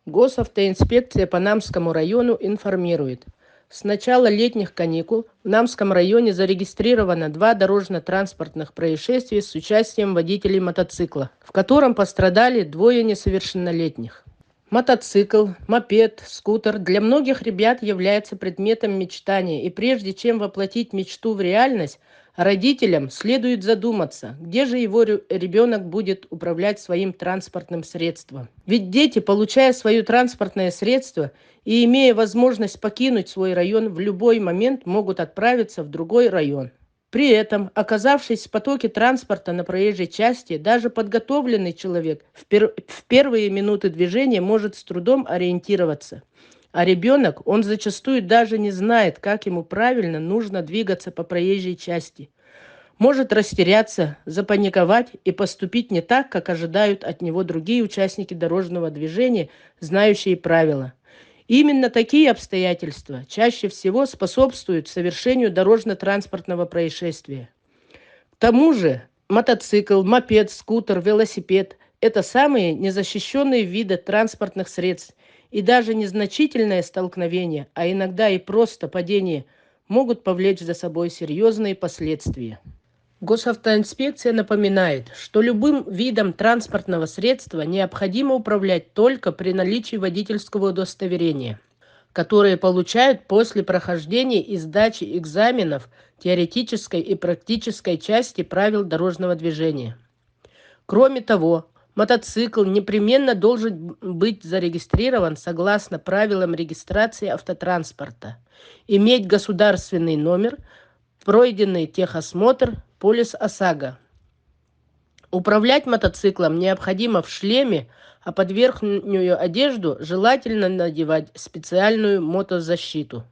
Госавтоинспекция по Намскому району информирует. С начала летних каникул в Намском районе зарегистрировано 2 дорожно-транспортных происшествия с участием водителей мотоцикла, в котором пострадали 2 несовершеннолетних. Мотоцикл, мопед, скутер для многих ребят является предметом мечтания, и прежде чем воплотить мечту в реальность, родителям следует задуматься, где же его ребенок будет управлять своим транспортным средством. Ведь дети, получая свое транспортное средство и имея возможность покинуть свой район, в любой момент могут отправиться в другой район. При этом, оказавшись в потоке транспорта на проезжей части, даже подготовленный человек в первые минуты движения может с трудом ориентироваться. А ребенок, он зачастую даже не знает, как ему правильно нужно двигаться по проезжей части. Может растеряться, запаниковать и поступить не так, как ожидают от него другие участники дорожного движения, знающие правила. Именно такие обстоятельства чаще всего способствуют совершению дорожно-транспортного происшествия. К тому же мотоцикл, мопед, скутер, велосипед – это самые незащищенные виды транспортных средств, и даже незначительное столкновение, а иногда и просто падение, могут повлечь за собой серьезные последствия. Госавтоинспекция напоминает, что любым видом транспортного средства необходимо управлять только при наличии водительского удостоверения, которые получают после прохождения и сдачи экзаменов теоретической и практической части правил дорожного движения. Кроме того, мотоцикл непременно должен быть зарегистрирован согласно правилам регистрации автотранспорта, иметь государственный номер, пройденный техосмотр, полис ОСАГО. Управлять мотоциклом необходимо в шлеме, а под верхнюю одежду желательно надевать специальную мотозащиту.